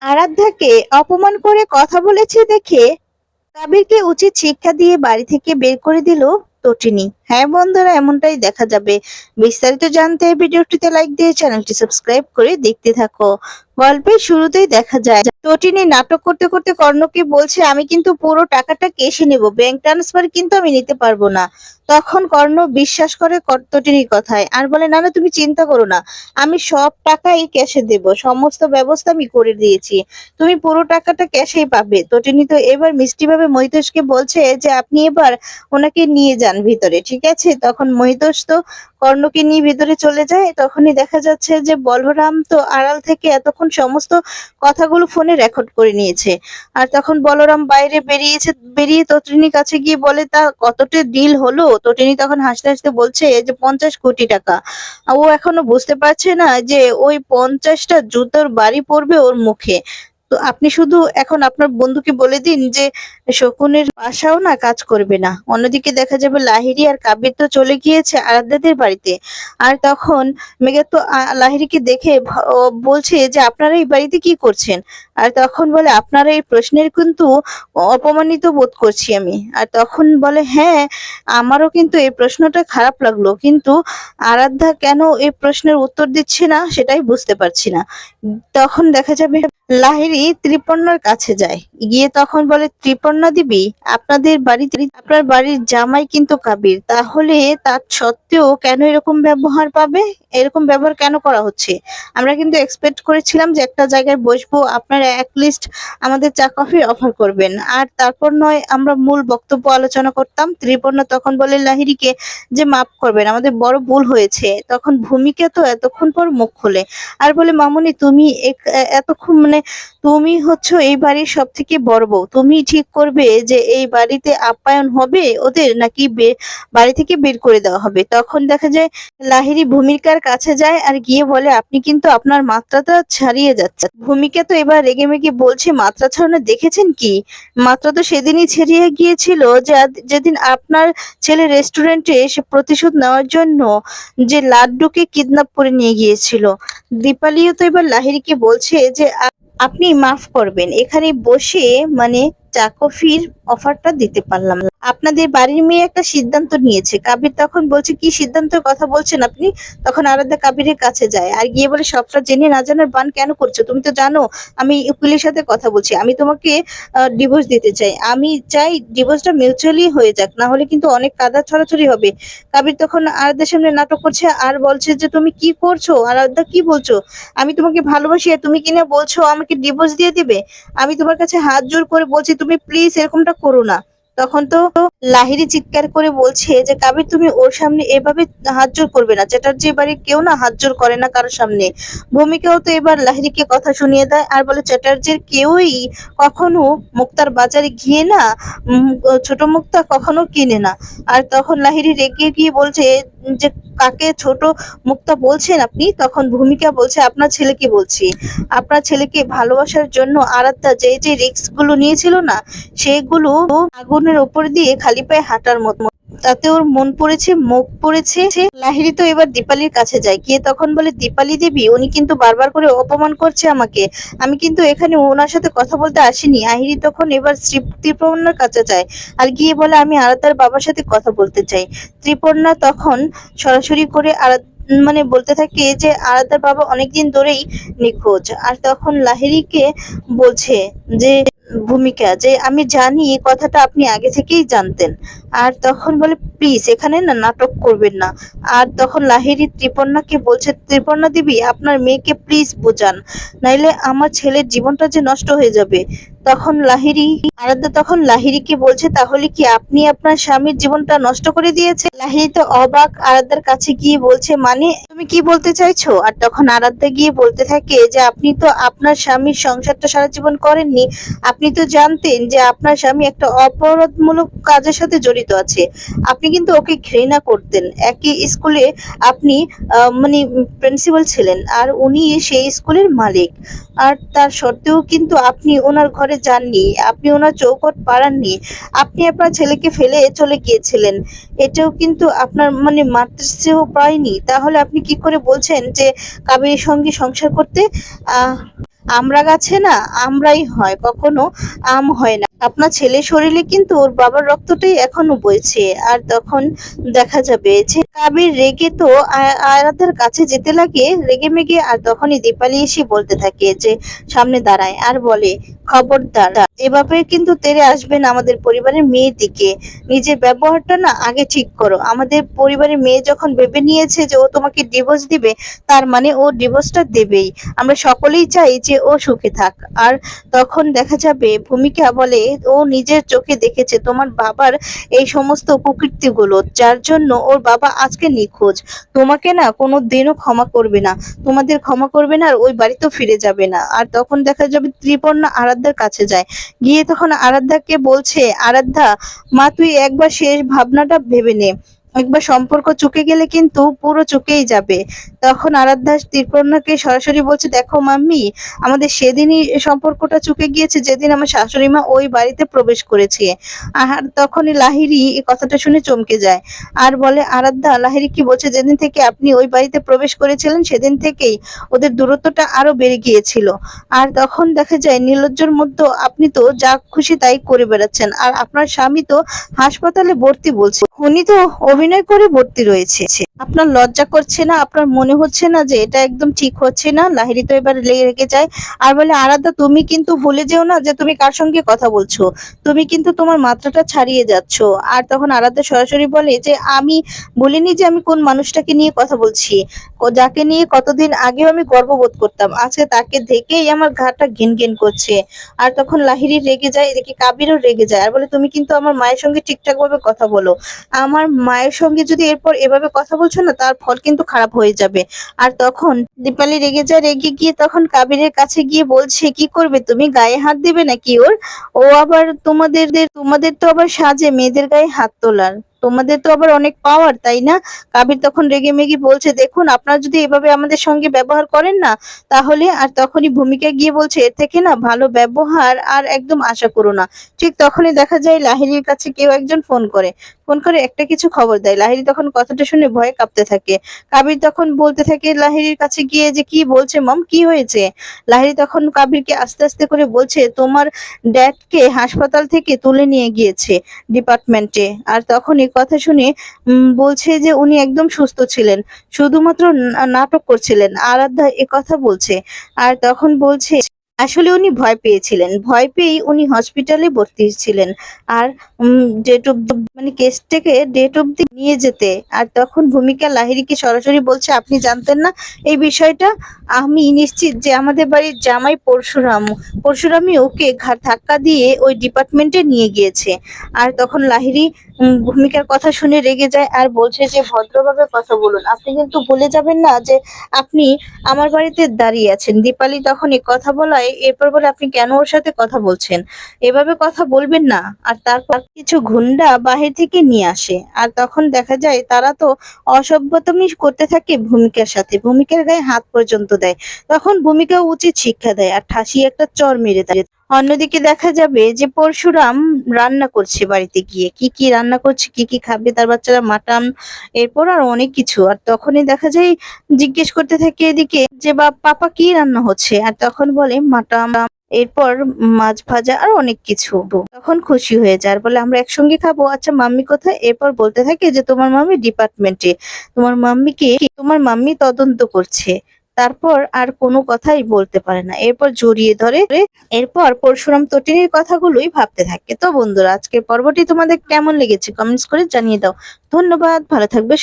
আরাধ্যাকে অপমান করে কথা বলেছে দেখে কাবিরকে উচিত শিক্ষা দিয়ে বাড়ি থেকে বের করে দিল তটিনী। হ্যাঁ বন্ধুরা, এমনটাই দেখা যাবে। বিস্তারিত জানতে ভিডিওটিতে লাইক দিয়ে চ্যানেলটি সাবস্ক্রাইব করে দেখতে থাকো। গল্পের শুরুতেই দেখা যায় তটিনী নাটক করতে করতে কর্ণকে বলছে, আমি কিন্তু পুরো টাকাটা কেশে নেব, ব্যাংক ট্রান্সফার কিন্তু আমি নিতে পারবো না। তখন কর্ণ বিশ্বাস করে তটিনীর কথায় আর বলে, না না, তুমি চিন্তা করো না, আমি সব টাকাই ক্যাশে দেব, সমস্ত ব্যবস্থা আমি করে দিয়েছি, তুমি পুরো টাকাটা ক্যাশেই পাবে। তটিনী তো এবার মিষ্টিভাবে মহিতোষকে বলছে যে আপনি এবার ওনাকে নিয়ে যান ভিতরে, ঠিক আছে। তখন মহিতোষ তো কর্ণকে নিয়ে ভিতরে চলে যায়। তখনই দেখা যাচ্ছে যে বলরাম তো আড়াল থেকে এতক্ষণ সমস্ত কথাগুলো ফোনে রেকর্ড করে নিয়েছে। আর তখন বলরাম বাইরে বেরিয়ে তটিনীর কাছে গিয়ে বলে, তা কতটা ডিল হলো? তটিনী তখন হাসতে হাসতে বলছে যে 50 কোটি টাকা। ও এখনো বুঝতে পারছে না যে ওই 50টা জুতোর বাড়ি পড়বে ওর মুখে। তো আপনি শুধু এখন আপনার বন্ধুকে বলে দিন যে শকুনের বাসাও না কাজ করবে না। অন্যদিকে দেখা যাবে লাহিড়ী আর কাব্যির তো চলে গিয়েছে আরাধ্যাদের বাড়িতে। আর তখন মেঘা তো লাহিড়ীকে দেখে বলছে যে আপনারা এই বাড়িতে কি করছেন? আর তখন বলে, আপনারা এই প্রশ্নের কিন্তু অপমানিত বোধ করছি আমি। আর তখন বলে, হ্যাঁ, আমারও কিন্তু এই প্রশ্নটা খারাপ লাগলো, কিন্তু আরাধ্যা কেন এই প্রশ্নের উত্তর দিচ্ছে না সেটাই বুঝতে পারছি না। তখন দেখা যাবে লাহিড়ী ত্রিপর্ণার কাছে যায়, গিয়ে তখন বলে, ত্রিপর্ণা দেবী, আপনার বাড়ির জামাই কিন্তু কাবির, তাহলে তার সত্ত্বেও কেন এরকম ব্যবহার পাবে? এরকম ব্যবহার কেন করা হচ্ছে? আমরা কিন্তু এক্সপেক্ট করেছিলাম যে একটা জায়গায় বসবো, আপনারা লিস্ট আমাদের চা কফি অফার করবেন, আর তারপর নয় আমরা মূল বক্তব্য আলোচনা করতাম। ত্রিপর্ণা তখন বলে লাহিড়ীকে যে মাফ করবেন, আমাদের বড় ভুল হয়েছে। তখন ভূমিকা তো এতক্ষণ পর মুখ খোলে আর বলে, মামুনি, তুমি এতক্ষণ তুমি হচ্ছে এই বাড়ির সব থেকে বড় বউ, তুমি ঠিক করবে যে এই বাড়িতে আপ্যায়ন হবে ওদের নাকি বাড়ি থেকে বের করে দেওয়া হবে। তখন দেখা যায় লাহিড়ী ভূমিকার কাছে যায় আর গিয়ে বলে, আপনি কিন্তু আপনার মাত্রাটা ছাড়িয়ে যাচ্ছে। ভূমিকা তো এবার রেগে মেগে বলছে, মাত্রা ছাড়ানো দেখেছেন কি? মাত্রা তো সেদিনই ছেড়িয়ে গিয়েছিল যেদিন আপনার ছেলে রেস্টুরেন্টে এসে প্রতিশোধ নেওয়ার জন্য যে লাড্ডুকে কিডন্যাপ করে নিয়ে গিয়েছিল। দীপালিও তো এবার লাহিড়ীকে বলছে যে আপনি মাফ করবেন, এখানে বসে চা কফির অফারটা দিতে পারলাম না। আপনাদের বাড়ির মেয়ে একটা সিদ্ধান্ত নিয়েছে। কাবির তখন বলছে, কি সিদ্ধান্তের কথা বলছেন আপনি? তখন আরাধ্যা কাবিরের কাছে যায় আর গিয়ে বলে, সবটা জেনে না জানার বান কেন করছো? তুমি তো জানো আমি উকিলের সাথে কথা বলছি, আমি তোমাকে ডিভোর্স দিতে চাই, আমি চাই ডিভোর্সটা মিউচুয়ালি হয়ে যাক, না হলে কিন্তু অনেক কাদা ছড়াছড়ি হবে। কাবির তখন আরাধ্যার সামনে নাটক করছে আর বলছে যে তুমি কি করছো? আরাধ্যা, কি বলছো? আমি তোমাকে ভালোবাসি আর তুমি কিনা বলছো আমাকে ডিভোর্স দিয়ে দিবে? আমি তোমার কাছে হাত জোর করে বলছি, তুমি প্লিজ এরকমটা করো না। তখন তো লাহিড়ী চিৎকার করে বলছে যে, কাবির, তুমি ওর সামনে এভাবে হাত জোর করবে না, চ্যাটার্জি বাড়ির কেউ না হাত জোর করে না কারোর সামনে। ভূমিকাও তো এবার লাহিড়ীকে কথা শুনিয়ে দেয় আর বলে, চ্যাটার্জির কেউই কখনো মুক্তার বাজারে গিয়ে না ছোট মুক্তা কখনো কিনে না। আর তখন লাহিড়ী রেগে গিয়ে বলছে যে, কাকে ছোট মুক্তা বলছেন আপনি? তখন ভূমিকা বলছে, আপনার ছেলেকে বলছি। আপনার ছেলেকে ভালোবাসার জন্য আরাধ্যা যে যে রিস্ক গুলো নিয়েছিল না, সেগুলো আগুনের উপর দিয়ে খালি পায়ে হাঁটার মতো, তাতে ওর মন পড়েছে, মুখ পড়েছে। লাহিড়ী তো এবার দীপালির কাছে যায়, গিয়ে তখন বলে, দীপালি দেবী, উনি কিন্তু বারবার করে অপমান করছে আমাকে, আমি কিন্তু এখানে ওনার সাথে কথা বলতে আসিনি। আহিরি তখন এবার ত্রিপর্ণার কাছে যায় আর গিয়ে বলে, আমি আরাধ্যার বাবার সাথে কথা বলতে চাই। ত্রিপর্ণা তখন সরাসরি করে বলতে থাকে যে আরাধ্যার বাবা অনেকদিন ধরেই নিখোঁজ। আর তখন লাহিড়ীকে বলছে যে ভূমিকা, যে আমি জানি এই কথাটা আপনি আগে থেকেই জানতেন। আর তখন বলে, প্লিজ এখানে না নাটক করবেন না। আর তখন লাহিড়ী ত্রিপর্ণাকে বলছে, ত্রিপর্ণা দেবী, আপনার মেয়েকে প্লিজ বোঝান, নাইলে আমার ছেলের জীবনটা যে নষ্ট হয়ে যাবে। তখন আরাধ্যা তখন লাহিড়ীকে বলছে, তাহলে কি আপনি আপনার স্বামীর জীবনটা নষ্ট করে দিয়েছে? লাহিড়ী তো অবাক, আরাধ্যার কাছে গিয়ে বলছে, মানে তুমি কি বলতে চাইছো? আর তখন আরাধ্যা গিয়ে বলতে থাকে যে আপনি তো আপনার স্বামীর সংসারটা সারা জীবন করেননি, আপনি তো জানতেন যে আপনার স্বামী একটা অপরাধমূলক কাজের সাথে জড়িত আছে, আপনি কিন্তু ওকে ঘৃণা করতেন। একই স্কুলে আপনি প্রিন্সিপাল ছিলেন আর উনি সেই স্কুলের মালিক, আর তার সত্ত্বেও কিন্তু আপনি ওনার ঘরে যাননি, আপনি ওনার চৌখট পাড়াননি, আপনি আপনার ছেলেকে ফেলে চলে গিয়েছিলেন। এটাও কিন্তু আপনার মাতৃস্নেহ পায়নি। তাহলে আপনি কি করে বলছেন যে কাবেরীর সঙ্গে সংসার করতে? আমরা গাছে না আমরাই হয়, কখনো আম হয় না। আপনার ছেলের শরীরে কিন্তু ওর বাবার রক্তটাই এখনো বইছে। আর তখন দেখা যাবে যে কাবির রেগে তো আরাধ্যার কাছে যেতে লাগে রেগে মেগে। আর তখনই দীপালি এসে বলতে থাকে যে সামনে দাঁড়ায় আর বলে, খবরদার এভাবে কিন্তু তেড়ে আসবেন আমাদের পরিবারের মেয়ের দিকে। নিজের ব্যবহারটা না আগে ঠিক করো। আমাদের পরিবারের মেয়ে যখন ভেবে নিয়েছে যে ও তোমাকে ডিভোর্স দিবে, তার মানে ও ডিভোর্সটা দেবেই। আমরা সকলেই চাই যে ও সুখে থাক। আর তখন দেখা যাবে ভূমিকা বলে ও নিজের চোখে দেখেছে তোমার বাবার এই সমস্ত কুকীর্তিগুলো, যার জন্য ওর বাবা আজকে নিখোঁজ। তোমাকে না কোনো দিনও ক্ষমা করবে না, তোমাদের ক্ষমা করবে না, আর ওই বাড়িতেও ফিরে যাবে না। আর তখন দেখা যাবে ত্রিপর্ণা আরাধ্যার কাছে যায়, গিয়ে তখন আরাধ্যাকে বলছে, আরাধ্যা মা তুই একবার শেষ ভাবনাটা ভেবে নে, একবার সম্পর্ক চুকে গেলে কিন্তু পুরো চুকেই যাবে। তখন আরাধ্যা ত্রিপর্ণাকে সরাসরি বলছে, দেখো মাম্মি, আমাদের সেদিনই সম্পর্কটা চুকে গিয়েছে যেদিন আমার শাশুড়ি মা ওই বাড়িতে প্রবেশ করেছে। আর তখনই লাহিড়ী এই কথাটা শুনে চমকে যায় আর বলে, আরাধ্যা, লাহিড়ী কি বলছে? যেদিন থেকে আপনি ওই বাড়িতে প্রবেশ করেছিলেন সেদিন থেকেই ওদের দূরত্বটা আরো বেড়ে গিয়েছিল। আর তখন দেখা যায় নির্লজ্জর মধ্যে আপনি তো যা খুশি তাই করে বেড়াচ্ছেন, আর আপনার স্বামী তো হাসপাতালে ভর্তি বলছে, উনি তো অভিনয় করে ভর্তি রয়েছে। আপনার লজ্জা করছে না? আপনার মনে হচ্ছে না যে এটা একদম ঠিক হচ্ছে না? লাহিড়ী তো এবার রেগে যায় আর বলে, আরাধ্যা তুমি কিন্তু ভুলে যেও না যে তুমি কার সঙ্গে কথা বলছো, তুমি কিন্তু তোমার মাত্রাটা ছাড়িয়ে যাচ্ছ। আর তখন আরাধ্যা সরাসরি বলে যে আমি বলিনি যে আমি কোন মানুষটাকে নিয়ে কথা বলছি, যাকে নিয়ে কতদিন আগেও আমি গর্ববোধ করতাম, আজকে তাকে দেখেই আমার ঘাটা ঘিন ঘিন করছে। আর তখন লাহিড়ী রেগে যায়, এদিকে কাবিরও রেগে যায় আর বলে, তুমি কিন্তু আমার মায়ের সঙ্গে ঠিকঠাক ভাবে কথা বলো, আমার মায়ের সঙ্গে যদি এরপর এভাবে কথা বলছো না, তার ফল কিন্তু খারাপ হয়ে যাবে। আর তখন দীপালি রেগে যায়, রেগে গিয়ে তখন কাবিরের কাছে গিয়ে বলছে, কি করবে তুমি, গায়ে হাত দিবে নাকি ওর? ও আবার তোমাদের তোমাদের তো আবার সাজে মেয়েদের গায়ে হাত তোলার, তোমাদের তো আবার অনেক পাওয়ার, তাই না? কাবির তখন রেগে মেগে বলছে, দেখুন আপনারা যদি এভাবে আমাদের সঙ্গে ব্যবহার করেন না তাহলে। আর তখনই ভূমিকা গিয়ে বলছে, এর থেকে না ভালো ব্যবহার আর একদম আশা করো না। ঠিক তখনই দেখা যায় লাহিড়ীর কাছে কেউ একজন ফোন করে একটা কিছু খবর দেয়। লাহিড়ী তখন কথাটা শুনে ভয়ে কাঁপতে থাকে। কাবির তখন বলতে থাকে লাহিড়ীর কাছে গিয়ে যে, কি বলছে মম, কি হয়েছে? লাহিড়ী তখন কাবিরকে আস্তে আস্তে করে বলছে, তোমার ড্যাডকে হাসপাতাল থেকে তুলে নিয়ে গিয়েছে ডিপার্টমেন্টে। আর তখন এই কথা শুনে বলছে যে উনি একদম সুস্থ ছিলেন, শুধুমাত্র নাটক করছিলেন। আরাধ্যা এ কথা বলছে আর তখন বলছে আসলে উনি ভয় পেয়েছিলেন, ভয় পেয়েই উনি হসপিটালে ভর্তি ছিলেন। আর ডেট অব মানে কেসটাকে ডেট অব্দি নিয়ে যেতে। আর তখন ভূমিকা লাহিড়ীকে সরাসরি বলছে, আপনি জানতেন না এই বিষয়টা? আমি নিশ্চিত যে আমাদের বাড়ির জামাই পরশুরামই ওকে ঘাড় ধাক্কা দিয়ে ওই ডিপার্টমেন্টে নিয়ে গিয়েছে। আর তখন লাহিড়ী ভূমিকার কথা শুনে রেগে যায় আর বলছে যে, ভদ্রভাবে কথা বলুন, আপনি কিন্তু ভুলে যাবেন না যে আপনি আমার বাড়িতে দাঁড়িয়ে আছেন। দীপালি তখন এই কথা বলায় এরপর বলে, আপনি কেন ওর সাথে কথা বলছেন? এভাবে কথা বলবেন না। আর তারপর কিছু গুন্ডা বাহির থেকে নিয়ে আসে আর তখন দেখা যায় তারা তো অসভ্যতামি করতে থাকে ভূমিকার সাথে, ভূমিকার গায়ে হাত পর্যন্ত দেয়। তখন ভূমিকা উচিত শিক্ষা দেয় আর ঠাসিয়ে একটা চড় মেরে দেয়। অন্যদিকে দেখা যাবে যে পরশুরাম রান্না করছে বাড়িতে গিয়ে, কি কি রান্না করছে, কি কি খাবে তার বাচ্চারা, মাটন, এরপর আর অনেক কিছু। আর তখনই দেখা যায় জিজ্ঞেস করতে থাকে এদিকে যে, পাপা কি রান্না হচ্ছে? আর তখন বলে মাটন, এরপর মাছ ভাজা আর অনেক কিছু। তখন খুশি হয়ে যায় আর বলে, আমরা একসঙ্গে খাবো। আচ্ছা মাম্মি কোথায়? এরপর বলতে থাকে যে তোমার মাম্মি ডিপার্টমেন্টে, তোমার মাম্মি তদন্ত করছে। তারপর আর কোনো কথাই বলতে পারে না, এরপর জড়িয়ে ধরে। এরপর পরশুরাম তটিনীর কথাগুলোই ভাবতে থাকে। তো বন্ধুরা, আজকের পর্বটি তোমাদের কেমন লেগেছে কমেন্টস করে জানিয়ে দাও। ধন্যবাদ, ভালো থাকবে।